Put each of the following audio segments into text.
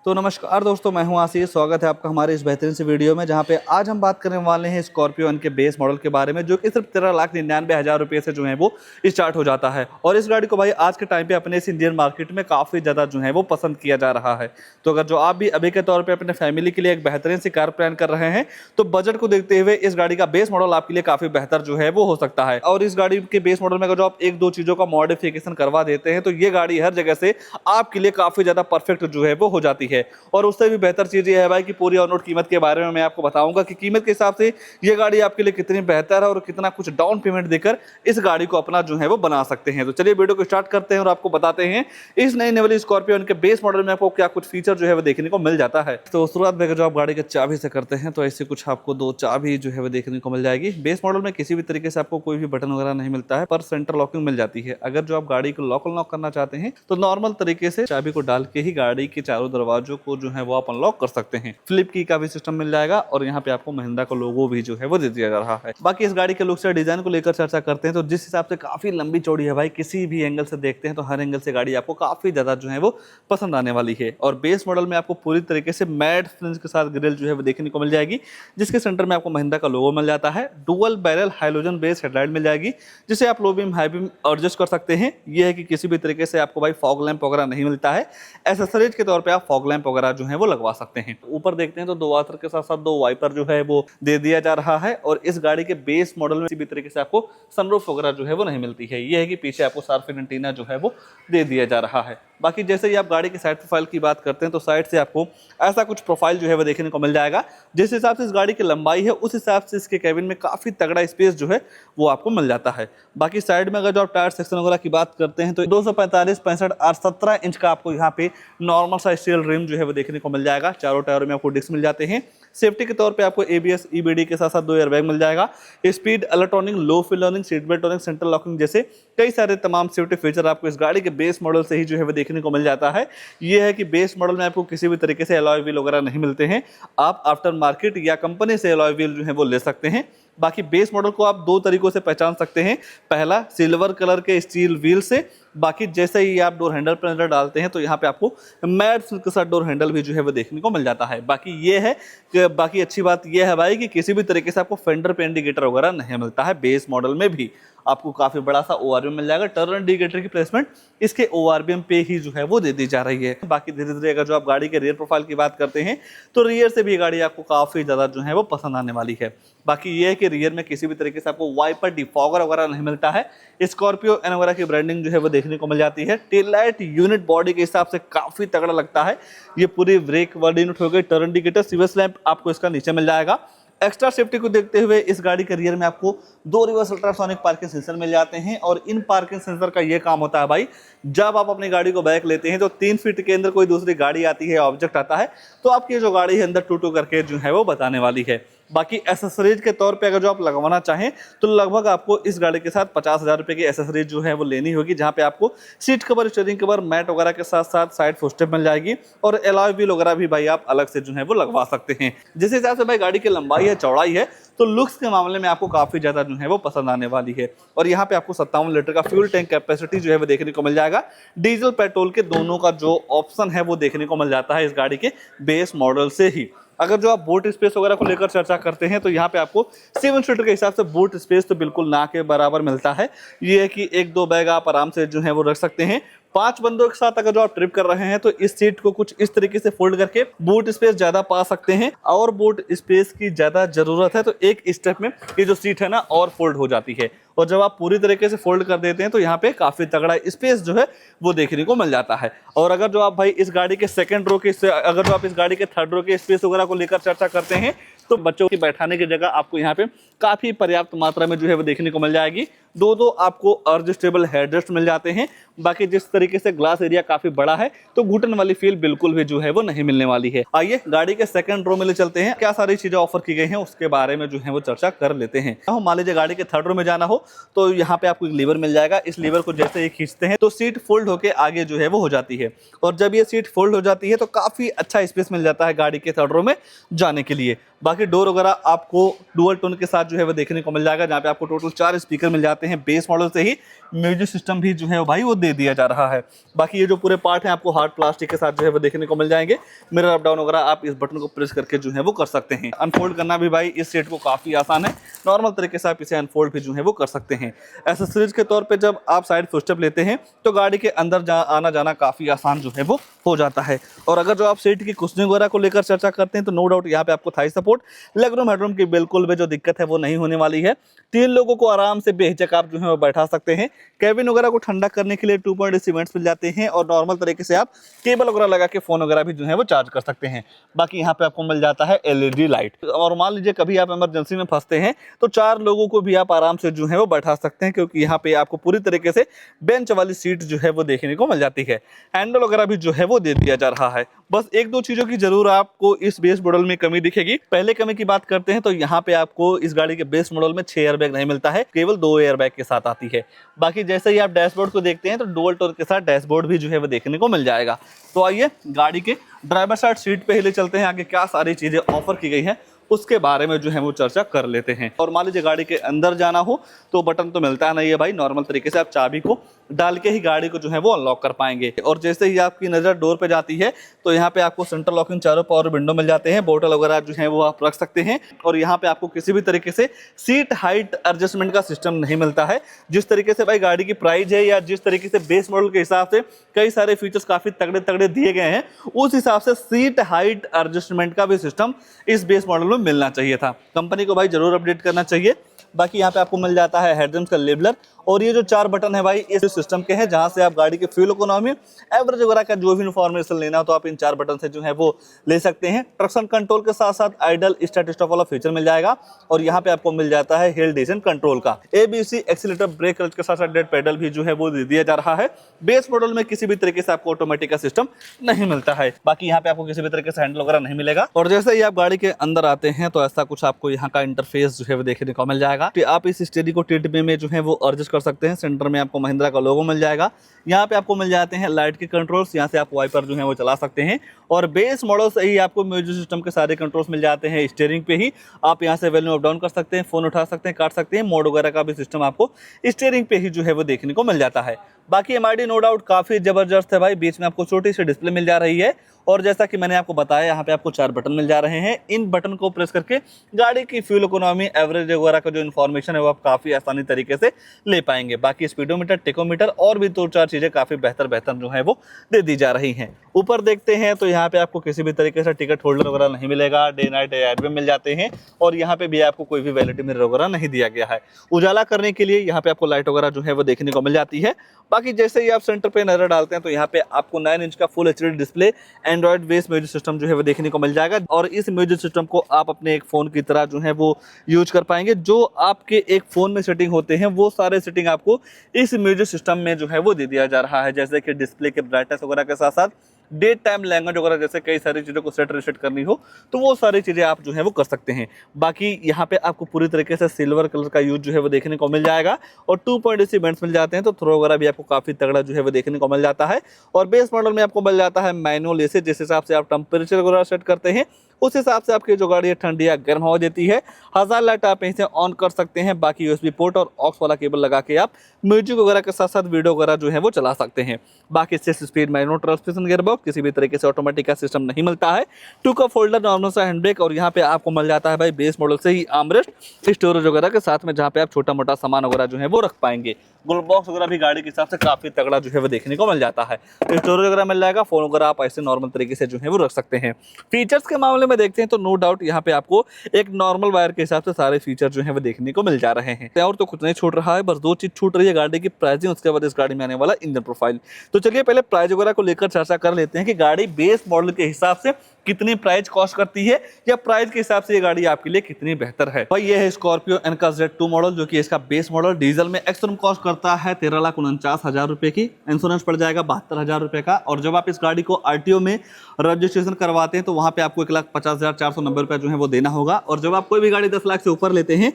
तो नमस्कार दोस्तों, मैं हूं आशीष। स्वागत है आपका हमारे इस बेहतरीन से वीडियो में, जहां पे आज हम बात करने वाले हैं स्कॉर्पियो के बेस मॉडल के बारे में, जो कि सिर्फ 13,99,000 रुपये से जो है वो स्टार्ट हो जाता है। और इस गाड़ी को भाई आज के टाइम पे अपने इस इंडियन मार्केट में काफ़ी ज़्यादा जो है वो पसंद किया जा रहा है। तो अगर जो आप भी अभी के तौर पर अपने फैमिली के लिए एक बेहतरीन सी कार प्लान कर रहे हैं, तो बजट को देखते हुए इस गाड़ी का बेस मॉडल आपके लिए काफ़ी बेहतर जो है वो हो सकता है। और इस गाड़ी के बेस मॉडल में अगर जो आप एक दो चीज़ों का मॉडिफिकेशन करवा देते हैं, तो ये गाड़ी हर जगह से आपके लिए काफ़ी ज़्यादा परफेक्ट जो है वो हो जाती है। और उससे भी बेहतर चीज़ ये है भाई कि पूरी ऑन रोड कीमत के बारे में मैं आपको बताऊंगा कि कीमत के हिसाब से ये गाड़ी आपके लिए कितनी बेहतर है और कितना कुछ डाउन पेमेंट देकर इस गाड़ी को अपना जो है वो बना सकते हैं। तो चलिए वीडियो को स्टार्ट करते हैं और आपको बताते हैं इस नई वाली स्कॉर्पियो के बेस मॉडल में आपको क्या कुछ फीचर जो है वो देखने को मिल जाता है। तो शुरुआत में जो आप गाड़ी के चाबी से करते हैं, तो ऐसे कुछ आपको दो चाबी जो है वो देखने को मिल जाएगी। बेस मॉडल में किसी भी तरीके से आपको कोई भी बटन वगैरह नहीं मिलता है, पर सेंटर लॉकिंग मिल जाती है। अगर जो आप गाड़ी को लॉक अनलॉक करना चाहते हैं, तो नॉर्मल तरीके से चाबी को डाल के ही गाड़ी के चारों दरवाजों को जो है वो आप अनलॉक कर सकते हैं। फ्लिप की का भी सिस्टम मिल जाएगा और यहाँ पे आपको महिंद्रा का लोगो भी जो है वो दे दिया जा रहा है। बाकी इस गाड़ी के लुक से डिजाइन को लेकर चर्चा करते हैं, तो जिस हिसाब से काफी लंबी चौड़ी है भाई, किसी भी एंगल से देखते हैं तो हर एंगल से गाड़ी आपको काफी ज्यादा जो है वो पसंद आने वाली है। और बेस मॉडल में आपको पूरी तरीके से मैट फिनिश के साथ ग्रिल जो है वो देखने को मिल जाएगी, जिसके सेंटर में आपको महिंद्रा का लोगो मिल जाता है। Dual barrel halogen base headlight मिल जाएगी, जिसे आप low beam high beam adjust कर सकते हैं। यह है कि किसी भी तरीके से आपको भाई फॉग लैंप वगैरह नहीं मिलता है, एसेसरीज के तौर पर आप फॉग लैंप वगैरह जो है वो लगवा सकते हैं। ऊपर देखते हैं तो दो वाटर के साथ साथ दो वाइपर जो है वो दे दिया जा रहा है। और इस गाड़ी के बेस मॉडल में किसी भी तरीके से आपको सनरूफ वगैरह जो है वो नहीं मिलती है। ये है कि पीछे आपको शार्प एंटीना जो है वो दे दिया जा रहा है। बाकी जैसे ही आप गाड़ी की साइड प्रोफाइल की बात करते हैं, तो साइड से आपको ऐसा कुछ प्रोफाइल जो है वो देखने को मिल जाएगा। जिस हिसाब से इस गाड़ी की लंबाई है, उस हिसाब से इसके केबिन में काफी तगड़ा स्पेस जो है वो आपको मिल जाता है। बाकी साइड में अगर जो आप टायर सेक्शन वगैरह की बात करते हैं, तो 245, 65 और 17 इंच का आपको यहाँ पे नॉर्मल सा स्टील रिम जो है वो देखने को मिल जाएगा। चारों टायरों में आपको डिस्क मिल जाते हैं। सेफ्टी के तौर पे आपको ABS EBD के साथ साथ दो एयरबैग मिल जाएगा। स्पीड इलेक्ट्रॉनिक, लो fuel learning, seat belt turning, central locking जैसे कई सारे तमाम सेफ्टी फीचर आपको इस गाड़ी के बेस मॉडल से ही जो है वो देखने को मिल जाता है। ये है कि बेस मॉडल में आपको किसी भी तरीके से अलॉय व्हील वगैरह नहीं मिलते हैं। आप आफ्टर मार्केट या कंपनी से अलॉय व्हील जो है वो ले सकते हैं। बाकी बेस मॉडल को आप दो तरीकों से पहचान सकते हैं। पहला, सिल्वर कलर के स्टील व्हील से। बाकी जैसे ही आप डोर हैंडल पर नजर डालते हैं, तो यहाँ पे आपको मैट फिनिश के साथ डोर हैंडल भी जो है वो देखने को मिल जाता है। बाकी ये है कि बाकी अच्छी बात ये है भाई कि किसी भी तरीके से आपको फेंडर पे इंडिकेटर वगैरह नहीं मिलता है। बेस मॉडल में भी आपको काफी बड़ा सा ORVM मिल जाएगा। टर्न इंडिकेटर की प्लेसमेंट इसके ORVM पे ही जो है वो दे दी जा रही है। बाकी धीरे धीरे अगर जो आप गाड़ी के रियर प्रोफाइल की बात करते हैं, तो रियर से भी गाड़ी आपको काफी ज्यादा जो है वो पसंद आने वाली है। बाकी ये है कि रियर में किसी भी तरीके से आपको वाइपर डिफॉगर वगैरह नहीं मिलता है। स्कॉर्पियो एन वगैरह की ब्रांडिंग जो है वो देखने को मिल जाती है। टेल लाइट यूनिट बॉडी के हिसाब से काफी तगड़ा लगता है। ये पूरी ब्रेक वाली यूनिट हो गई। टर्न इंडिकेटर, सीवीएस लैंप आपको इसका नीचे मिल जाएगा। एक्स्ट्रा सेफ्टी को देखते हुए इस गाड़ी के रियर में आपको दो रिवर्स अल्ट्रासोनिक पार्किंग सेंसर मिल जाते हैं। और इन पार्किंग सेंसर का ये काम होता है भाई, जब आप अपनी गाड़ी को बैक लेते हैं, तो 3 फीट के अंदर कोई दूसरी गाड़ी आती है, ऑब्जेक्ट आता है, तो आपकी जो गाड़ी है अंदर टू टू करके जो है वो बताने वाली है। बाकी एसेसरीज के तौर पे अगर जो आप लगवाना चाहें, तो लगभग आपको इस गाड़ी के साथ 50,000 रुपये की एसेसरीज जो है वो लेनी होगी, जहां पे आपको seat cover, steering cover, mat वगैरह के साथ साथ साइड फुटस्टेप मिल जाएगी। और अलॉय व्हील वगैरह भी भाई आप अलग से जो है वो लगवा सकते हैं। जिस हिसाब से भाई गाड़ी की लंबाई है, चौड़ाई है, तो लुक्स के मामले में आपको काफी ज्यादा जो है वो पसंद आने वाली है। और यहाँ पे आपको 57 लीटर का फ्यूल टैंक कैपेसिटी जो है वो देखने को मिल जाएगा। डीजल पेट्रोल के दोनों का जो ऑप्शन है वो देखने को मिल जाता है इस गाड़ी के बेस मॉडल से ही। अगर जो आप बूट स्पेस वगैरह को लेकर चर्चा करते हैं, तो यहाँ पे आपको 7 सीटर के हिसाब से बूट स्पेस तो बिल्कुल ना के बराबर मिलता है। ये है कि एक दो बैग आप आराम से जो है वो रख सकते हैं। 5 बंदों के साथ अगर जो आप ट्रिप कर रहे हैं, तो इस सीट को कुछ इस तरीके से फोल्ड करके बूट स्पेस ज्यादा पा सकते हैं। और बूट स्पेस की ज्यादा जरूरत है, तो एक स्टेप में ये जो सीट है ना और फोल्ड हो जाती है। और जब आप पूरी तरीके से फोल्ड कर देते हैं, तो यहाँ पे काफी तगड़ा स्पेस जो है वो देखने को मिल जाता है। और अगर जो आप भाई इस गाड़ी के सेकंड रो के अगर जो आप इस गाड़ी के थर्ड रो के स्पेस वगैरह को लेकर चर्चा करते हैं, तो बच्चों की बैठाने की जगह आपको यहाँ पे काफी पर्याप्त मात्रा में जो है वो देखने को मिल जाएगी। दो आपको एडजस्टेबल हेडरेस्ट मिल जाते हैं। बाकी जिस तरीके से ग्लास एरिया काफी बड़ा है, तो घुटन वाली फील बिल्कुल भी जो है वो नहीं मिलने वाली है। आइए गाड़ी के सेकंड रो में ले चलते हैं, क्या सारी चीजें ऑफर की गई हैं उसके बारे में जो है वो चर्चा कर लेते हैं। मान लीजिए गाड़ी के थर्ड रो में जाना हो, तो यहाँ पे आपको एक लीवर मिल जाएगा। इस लीवर को जैसे ही खींचते हैं, तो सीट फोल्ड होकर आगे जो है वो हो जाती है। और जब ये सीट फोल्ड हो जाती है, तो काफी अच्छा स्पेस मिल जाता है गाड़ी के थर्ड रो में जाने के लिए। बाकी डोर वगैरह आपको डुअल टोन के साथ जो है वो देखने को मिल जाएगा, जहाँ पे आपको टोटल 4 स्पीकर मिल जाते हैं। बेस मॉडल से ही म्यूजिक सिस्टम भी जो है भाई वो दे दिया जा रहा है। बाकी ये जो पूरे पार्ट हैं आपको हार्ड प्लास्टिक के साथ जो है वो देखने को मिल जाएंगे। मिरर अप डाउन वगैरह आप इस बटन को प्रेस करके जो है वो कर सकते हैं। अनफोल्ड करना भी भाई इस सेट को काफ़ी आसान है, नॉर्मल तरीके से आप इसे अनफोल्ड भी जो है वो कर सकते हैं। एसेसरीज के तौर पे जब आप साइड फुटस्टेप लेते हैं तो गाड़ी के अंदर आना जाना काफ़ी आसान जो है वो हो जाता है। और अगर जो आप सीट की कुशनिंग वगैरह को लेकर चर्चा करते हैं तो नो डाउट यहाँ पे आपको थाई सपोर्ट, लेगरूम हेडरूम की बिल्कुल भी जो दिक्कत है वो नहीं होने वाली है। 3 लोगों को आराम से बेहिचक आप जो है वो बैठा सकते हैं। कैबिन वगैरह को ठंडा करने के लिए 2.AC वेंट्स मिल जाते हैं और नॉर्मल तरीके से आप केबल वगैरह लगा के फ़ोन वगैरह भी जो है वो चार्ज कर सकते हैं। बाकी यहाँ पे आपको मिल जाता है LED लाइट। और मान लीजिए कभी आप इमरजेंसी में फंसते हैं तो 4 लोगों को भी आप आराम से जो है वो बैठा सकते हैं, क्योंकि यहाँ पे आपको पूरी तरीके से बेंच वाली सीट जो है वो देखने को मिल जाती है। हैंडल वगैरह भी जो है वो दे दिया जा रहा है। बस 1-2 चीज़ों की जरूर आपको इस बेस मॉडल में कमी दिखेगी। पहले कमी की बात करते हैं तो यहाँ पे आपको इस गाड़ी के बेस मॉडल में 6 एयरबैग नहीं मिलता है, केवल 2 एयरबैग के साथ आती है। बाकी जैसे ही आप डैशबोर्ड को देखते हैं तो डुअल टोन के साथ डैशबोर्ड भी जो है वो देखने को मिल जाएगा। तो आइए गाड़ी के ड्राइवर साइड सीट पे ही ले चलते हैं, आगे क्या सारी चीजें ऑफर की गई हैं उसके बारे में जो है वो चर्चा कर लेते हैं। और मान लीजिए गाड़ी के अंदर जाना हो तो बटन तो मिलता नहीं है भाई, नॉर्मल तरीके से आप चाबी को डाल के ही गाड़ी को जो है वो अनलॉक कर पाएंगे। और जैसे ही आपकी नज़र डोर पे जाती है तो यहाँ पे आपको सेंट्रल लॉकिंग चारों पावर विंडो मिल जाते हैं। बोतल वगैरह जो है वो आप रख सकते हैं। और यहाँ पे आपको किसी भी तरीके से सीट हाइट एडजस्टमेंट का सिस्टम नहीं मिलता है। जिस तरीके से भाई गाड़ी की प्राइस है या जिस तरीके से बेस मॉडल के हिसाब से कई सारे फीचर्स काफ़ी तगड़े तगड़े दिए गए हैं, उस हिसाब से सीट हाइट एडजस्टमेंट का भी सिस्टम इस बेस मॉडल में मिलना चाहिए था। कंपनी को भाई जरूर अपडेट करना चाहिए। बाकी यहाँ पे आपको मिल जाता है हेडरम्स का लेबलर। और ये जो 4 बटन है भाई इस सिस्टम के हैं, जहाँ से आप गाड़ी के फ्यूल इकोनॉमी, एवरेज वगैरह का जो भी इन्फॉर्मेशन लेना हो तो आप इन 4 बटन से जो है वो ले सकते हैं। ट्रैक्शन कंट्रोल के साथ साथ आइडल स्टार्ट स्टॉप वाला फीचर मिल जाएगा। और यहाँ पे आपको मिल जाता है हिल डिसेंट कंट्रोल का ABC एक्सीलेटर, ब्रेक क्लच के साथ साथ डेड पेडल भी जो है वो दे दिया जा रहा है। बेस मॉडल में किसी भी तरीके से आपको ऑटोमेटिक का सिस्टम नहीं मिलता है। बाकी यहाँ पे आपको किसी भी तरीके से हैंडल वगैरह नहीं मिलेगा। और जैसे ही आप गाड़ी के अंदर आते हैं तो ऐसा कुछ आपको यहाँ का इंटरफेस जो है वो देखने को मिल जाएगा। आप इस स्टेयरिंग को टिल्ट में जो है वो एडजस्ट कर सकते हैं। सेंटर में आपको महिंद्रा का लोगो मिल जाएगा। यहाँ पे आपको मिल जाते हैं लाइट के कंट्रोल्स, यहाँ से आप वाइपर जो है वो चला सकते हैं। और बेस मॉडल से ही आपको म्यूजिक सिस्टम के सारे कंट्रोल्स मिल जाते हैं। स्टीयरिंग पे ही आप यहाँ से वॉल्यूम अप डाउन कर सकते हैं, फोन उठा सकते हैं, काट सकते हैं। मोड वगैरह का भी सिस्टम आपको स्टीयरिंग पे ही जो है वो देखने को मिल जाता है। बाकी MID नो डाउट काफ़ी ज़बरदस्त है भाई। बीच में आपको छोटी सी डिस्प्ले मिल जा रही है। और जैसा कि मैंने आपको बताया यहाँ पे आपको 4 बटन मिल जा रहे हैं। इन बटन को प्रेस करके गाड़ी की फ्यूल इकोनॉमी, एवरेज वगैरह का जो इन्फॉर्मेशन है वो आप काफ़ी आसानी तरीके से ले पाएंगे। बाकी स्पीडोमीटर, टेकोमीटर और भी 2-4 चीज़ें काफ़ी बेहतर जो है वो दे दी जा रही हैं। ऊपर देखते हैं तो यहाँ पे आपको किसी भी तरीके से टिकट होल्डर वगैरह नहीं मिलेगा। डे नाइट एयरबैग मिल जाते हैं। और यहाँ पे भी आपको कोई भी वैलिडिटी मिरर वगैरह नहीं दिया गया है। उजाला करने के लिए यहाँ पे आपको लाइट वगैरह जो है वो देखने को मिल जाती है। बाकी जैसे ही आप सेंटर पे नजर डालते हैं तो यहाँ पे आपको 9 इंच का full HD display Android based music system जो है वो देखने को मिल जाएगा। और इस म्यूजिक सिस्टम को आप अपने एक फ़ोन की तरह जो है वो यूज कर पाएंगे। जो आपके एक फ़ोन में सेटिंग होते हैं वो सारे सेटिंग आपको इस म्यूजिक सिस्टम में जो है वो दे दिया जा रहा है। जैसे कि डिस्प्ले के ब्राइटनेस वगैरह के साथ साथ डे टाइम लैंग्वेज वगैरह, जैसे कई सारी चीज़ों को सेट रीसेट करनी हो तो वो सारी चीज़ें आप जो है वो कर सकते हैं। बाकी यहाँ पे आपको पूरी तरीके से सिल्वर कलर का यूज जो है वो देखने को मिल जाएगा। और 2.AC बेंट्स मिल जाते हैं तो थ्रो वगैरह भी आपको काफ़ी तगड़ा जो है वो देखने को मिल जाता है। और बेस मॉडल में आपको मिल जाता है मैनुअल AC, जिस हिसाब से आप टेम्परेचर वगैरह सेट करते हैं उस हिसाब से आपकी जो गाड़ी है ठंडी या गर्म हवा देती है। 1000 लाइट आप यहीं से ऑन कर सकते हैं। बाकी USB पोर्ट और ऑक्स वाला केबल लगा के आप म्यूजिक वगैरह के साथ साथ वीडियो वगैरह जो है वो चला सकते हैं। बाकी 6 स्पीड मैनुअल ट्रांसमिशन गियरबॉक्स, किसी भी तरीके से ऑटोमेटिक का सिस्टम नहीं मिलता है। 2 कप होल्डर, नॉर्मल सा हैंड ब्रेक। और यहाँ पे आपको मिल जाता है भाई बेस मॉडल से ही आर्मरेस्ट, स्टोरेज वगैरह के साथ में, जहाँ पे आप छोटा मोटा सामान वगैरह जो है वो रख पाएंगे। ग्लोव बॉक्स वगैरह भी गाड़ी के हिसाब से काफ़ी तगड़ा जो है वो देखने को मिल जाता है। स्टोरेज वगैरह मिल जाएगा। फोन वगैरह आप ऐसे नॉर्मल तरीके से जो है वो रख सकते हैं। फीचर्स के मामले में देखते हैं तो नो डाउट यहाँ पे आपको एक नॉर्मल वायर के हिसाब से सारे फीचर जो है वो देखने को मिल जा रहे हैं। और तो कुछ नहीं छूट रहा है, बस 2 चीज छूट रही है, गाड़ी की प्राइसिंग, उसके बाद इस गाड़ी में आने वाला इंजन प्रोफाइल। तो चलिए पहले प्राइस वगैरह को लेकर चर्चा कर लेते हैं कि गाड़ी बेस मॉडल के हिसाब से कितनी प्राइस कॉस्ट करती है, या प्राइस के हिसाब से ये गाड़ी आपके लिए कितनी बेहतर है। भाई ये है स्कॉर्पियो एन का Z2 मॉडल, जो कि इसका बेस मॉडल डीजल में एक्सट्रीम कॉस्ट करता है 13,49,000 रुपए की। इंश्योरेंस पड़ जाएगा 72,000 रुपए का। और जब आप इस गाड़ी को RTO में रजिस्ट्रेशन करवाते हैं तो वहाँ पे आपको 1,50,490 रुपये जो है वो देना होगा। और जब आप कोई भी गाड़ी 10 लाख से ऊपर लेते हैं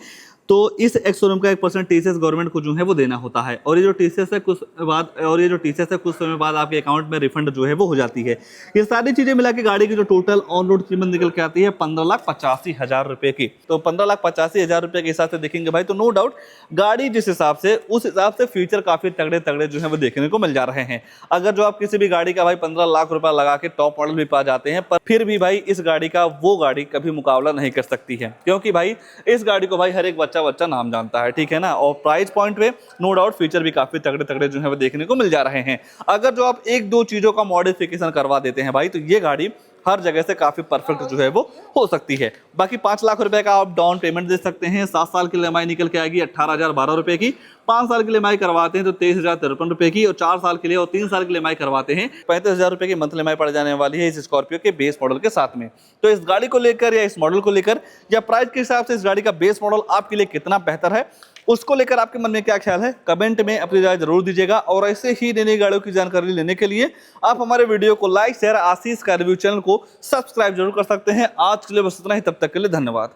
तो इस एक्स शोरूम का 1% टीसीएस गवर्नमेंट को जो है वो देना होता है, और ये जो टीसीएस है कुछ समय बाद आपके अकाउंट में रिफंड जो है वो हो जाती है। ये सारी चीजें मिला के गाड़ी की जो टोटल ऑन रोड कीमत निकल के आती है 15,85,000 रुपए की। तो 15,85,000 रुपए के हिसाब से देखेंगे भाई तो नो डाउट गाड़ी जिस हिसाब से, उस हिसाब से फीचर काफी तगड़े तगड़े जो है वो देखने को मिल जा रहे हैं। अगर जो आप किसी भी गाड़ी का भाई 15 लाख रुपया लगा के टॉप मॉडल भी पा जाते हैं, पर फिर भी भाई इस गाड़ी का वो गाड़ी कभी मुकाबला नहीं कर सकती है, क्योंकि भाई इस गाड़ी को भाई हर एक बच्चा नाम जानता है, ठीक है ना। और प्राइस पॉइंट पे नो डाउट फीचर भी काफी तगड़े तगड़े जो है वो देखने को मिल जा रहे हैं। अगर जो आप एक दो चीजों का मॉडिफिकेशन करवा देते हैं भाई तो ये गाड़ी हर जगह से काफी परफेक्ट जो है वो हो सकती है। बाकी 5 लाख रुपए का आप डाउन पेमेंट दे सकते हैं, 7 साल की ईएमआई निकल के आएगी 18,012 रुपए की, 5 साल की ईएमआई करवाते हैं तो 23,053 रुपए की, और 4 साल के लिए और 3 साल की ईएमआई करवाते हैं 35,000 रुपए की मंथली ईएमआई पड़ जाने वाली है इस स्कॉर्पियो के बेस मॉडल के साथ में। तो इस गाड़ी को लेकर या इस मॉडल को लेकर या प्राइस के हिसाब से इस गाड़ी का बेस मॉडल आपके लिए कितना बेहतर है, उसको लेकर आपके मन में क्या ख्याल है, कमेंट में अपनी राय जरूर दीजिएगा। और ऐसे ही नई गाड़ियों की जानकारी लेने के लिए आप हमारे वीडियो को लाइक शेयर, आशीष का रिव्यू चैनल को सब्सक्राइब जरूर कर सकते हैं। आज के लिए बस इतना ही, तब तक के लिए धन्यवाद।